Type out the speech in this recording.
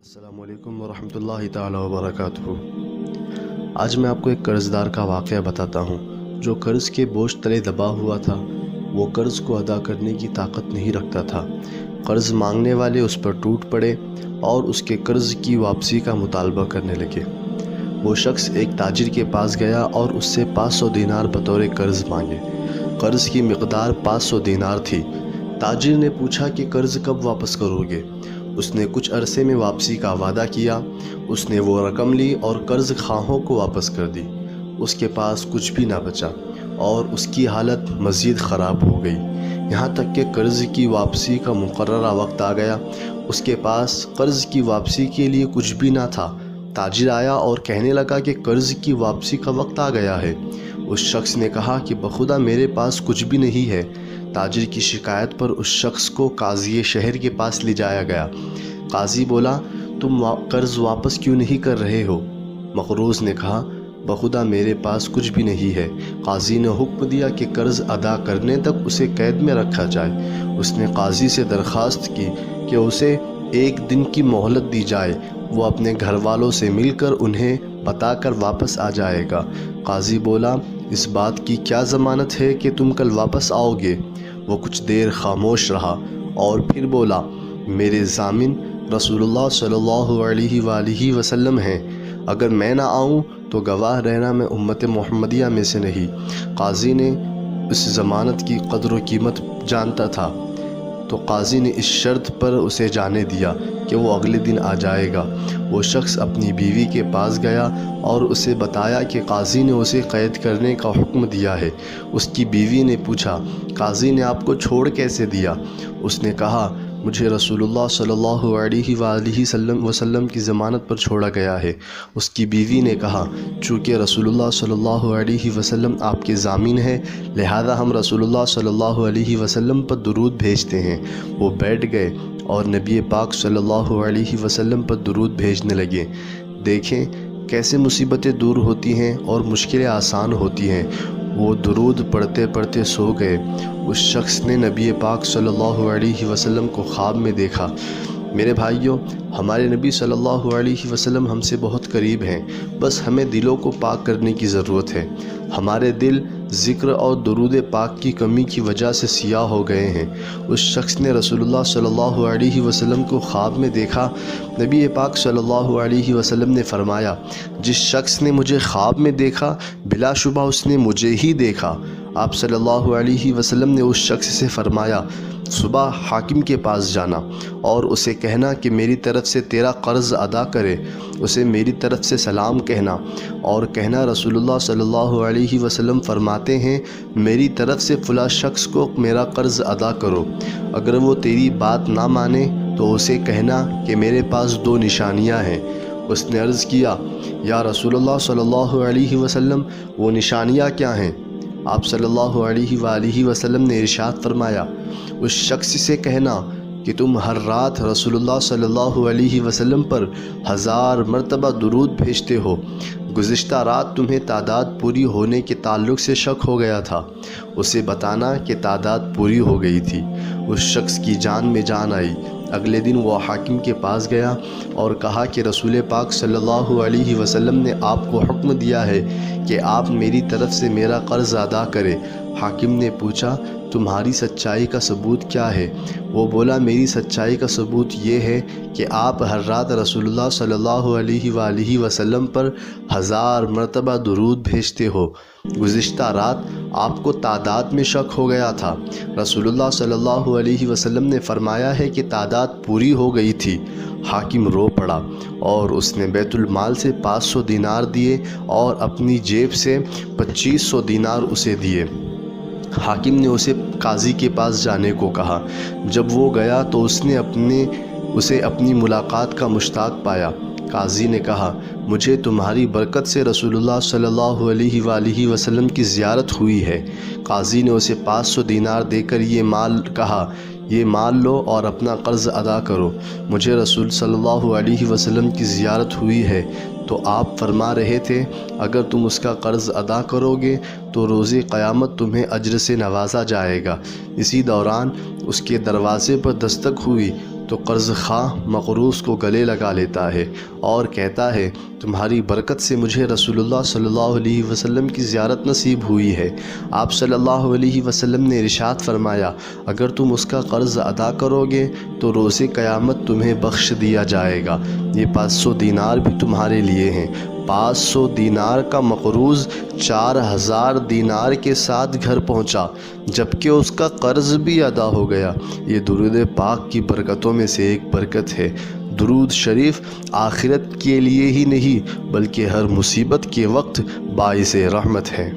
السلام علیکم ورحمۃ اللہ تعالی وبرکاتہ۔ آج میں آپ کو ایک قرض دار کا واقعہ بتاتا ہوں جو قرض کے بوجھ تلے دبا ہوا تھا۔ وہ قرض کو ادا کرنے کی طاقت نہیں رکھتا تھا۔ قرض مانگنے والے اس پر ٹوٹ پڑے اور اس کے قرض کی واپسی کا مطالبہ کرنے لگے۔ وہ شخص ایک تاجر کے پاس گیا اور اس سے 500 دینار بطور قرض مانگے۔ قرض کی مقدار 500 دینار تھی۔ تاجر نے پوچھا کہ قرض کب واپس کرو گے؟ اس نے کچھ عرصے میں واپسی کا وعدہ کیا۔ اس نے وہ رقم لی اور قرض خواہوں کو واپس کر دی۔ اس کے پاس کچھ بھی نہ بچا اور اس کی حالت مزید خراب ہو گئی، یہاں تک کہ قرض کی واپسی کا مقررہ وقت آ گیا۔ اس کے پاس قرض کی واپسی کے لیے کچھ بھی نہ تھا۔ تاجر آیا اور کہنے لگا کہ قرض کی واپسی کا وقت آ گیا ہے۔ اس شخص نے کہا کہ بخدا میرے پاس کچھ بھی نہیں ہے۔ تاجر کی شکایت پر اس شخص کو قاضی شہر کے پاس لے جایا گیا۔ قاضی بولا، تم قرض واپس کیوں نہیں کر رہے ہو؟ مقروض نے کہا، بخدا میرے پاس کچھ بھی نہیں ہے۔ قاضی نے حکم دیا کہ قرض ادا کرنے تک اسے قید میں رکھا جائے۔ اس نے قاضی سے درخواست کی کہ اسے 1 دن کی مہلت دی جائے۔ وہ اپنے گھر والوں سے مل کر انہیں بتا کر واپس آ جائے گا۔ قاضی بولا، اس بات کی کیا ضمانت ہے کہ تم کل واپس آؤ گے؟ وہ کچھ دیر خاموش رہا اور پھر بولا، میرے ضامن رسول اللہ صلی اللہ علیہ وآلہ وسلم ہیں۔ اگر میں نہ آؤں تو گواہ رہنا میں امت محمدیہ میں سے نہیں۔ قاضی نے اس ضمانت کی قدر و قیمت جانتا تھا، تو قاضی نے اس شرط پر اسے جانے دیا کہ وہ اگلے دن آ جائے گا۔ وہ شخص اپنی بیوی کے پاس گیا اور اسے بتایا کہ قاضی نے اسے قید کرنے کا حکم دیا ہے۔ اس کی بیوی نے پوچھا، قاضی نے آپ کو چھوڑ کیسے دیا؟ اس نے کہا، مجھے رسول اللہ صلی اللہ علیہ وآلہ وسلم کی ضمانت پر چھوڑا گیا ہے۔ اس کی بیوی نے کہا، چونکہ رسول اللہ صلی اللہ علیہ وسلم آپ کے ضامن ہیں، لہذا ہم رسول اللہ صلی اللہ علیہ وسلم پر درود بھیجتے ہیں۔ وہ بیٹھ گئے اور نبی پاک صلی اللہ علیہ وسلم پر درود بھیجنے لگے۔ دیکھیں کیسے مصیبتیں دور ہوتی ہیں اور مشکلیں آسان ہوتی ہیں۔ وہ درود پڑھتے پڑھتے سو گئے۔ اس شخص نے نبی پاک صلی اللہ علیہ وسلم کو خواب میں دیکھا۔ میرے بھائیوں، ہمارے نبی صلی اللہ علیہ وسلم ہم سے بہت قریب ہیں، بس ہمیں دلوں کو پاک کرنے کی ضرورت ہے۔ ہمارے دل ذکر اور درود پاک کی کمی کی وجہ سے سیاہ ہو گئے ہیں۔ اس شخص نے رسول اللہ صلی اللہ علیہ وسلم کو خواب میں دیکھا۔ نبی پاک صلی اللہ علیہ وسلم نے فرمایا، جس شخص نے مجھے خواب میں دیکھا بلا شبہ اس نے مجھے ہی دیکھا۔ آپ صلی اللہ علیہ وسلم نے اس شخص سے فرمایا، صبح حاکم کے پاس جانا اور اسے کہنا کہ میری طرف سے تیرا قرض ادا کرے۔ اسے میری طرف سے سلام کہنا اور کہنا، رسول اللہ صلی اللہ علیہ وسلم فرماتے ہیں، میری طرف سے فلاں شخص کو میرا قرض ادا کرو۔ اگر وہ تیری بات نہ مانے تو اسے کہنا کہ میرے پاس 2 نشانیاں ہیں۔ اس نے عرض کیا، یا رسول اللہ صلی اللہ علیہ وسلم، وہ نشانیاں کیا ہیں؟ آپ صلی اللہ علیہ وآلہ وسلم نے ارشاد فرمایا، اس شخص سے کہنا کہ تم ہر رات رسول اللہ صلی اللہ علیہ وسلم پر 1000 مرتبہ درود بھیجتے ہو۔ گزشتہ رات تمہیں تعداد پوری ہونے کے تعلق سے شک ہو گیا تھا۔ اسے بتانا کہ تعداد پوری ہو گئی تھی۔ اس شخص کی جان میں جان آئی۔ اگلے دن وہ حاکم کے پاس گیا اور کہا کہ رسول پاک صلی اللہ علیہ وسلم نے آپ کو حکم دیا ہے کہ آپ میری طرف سے میرا قرض ادا کریں۔ حاکم نے پوچھا، تمہاری سچائی کا ثبوت کیا ہے؟ وہ بولا، میری سچائی کا ثبوت یہ ہے کہ آپ ہر رات رسول اللہ صلی اللہ علیہ وآلہ وسلم پر 1000 مرتبہ درود بھیجتے ہو۔ گزشتہ رات آپ کو تعداد میں شک ہو گیا تھا۔ رسول اللہ صلی اللہ علیہ وسلم نے فرمایا ہے کہ تعداد پوری ہو گئی تھی۔ حاکم رو پڑا اور اس نے بیت المال سے 500 دینار دیے اور اپنی جیب سے 2500 دینار اسے دیے۔ حاکم نے اسے قاضی کے پاس جانے کو کہا۔ جب وہ گیا تو اسے اپنی ملاقات کا مشتاق پایا۔ قاضی نے کہا، مجھے تمہاری برکت سے رسول اللہ صلی اللہ علیہ وآلہ وسلم کی زیارت ہوئی ہے۔ قاضی نے اسے 500 دینار دے کر یہ مال لو اور اپنا قرض ادا کرو۔ مجھے رسول صلی اللہ علیہ وسلم کی زیارت ہوئی ہے تو آپ فرما رہے تھے، اگر تم اس کا قرض ادا کرو گے تو روز قیامت تمہیں اجر سے نوازا جائے گا۔ اسی دوران اس کے دروازے پر دستک ہوئی تو قرض خواہ مقروض کو گلے لگا لیتا ہے اور کہتا ہے تمہاری برکت سے مجھے رسول اللہ صلی اللہ علیہ وسلم کی زیارت نصیب ہوئی ہے۔ آپ صلی اللہ علیہ وسلم نے ارشاد فرمایا اگر تم اس کا قرض ادا کرو گے تو روز قیامت تمہیں بخش دیا جائے گا۔ یہ 500 دینار بھی تمہارے لیے ہیں۔ 500 دینار کا مقروض 4000 دینار کے ساتھ گھر پہنچا جبکہ اس کا قرض بھی ادا ہو گیا۔ یہ درود پاک کی برکتوں میں سے ایک برکت ہے۔ درود شریف آخرت کے لیے ہی نہیں بلکہ ہر مصیبت کے وقت باعث رحمت ہے۔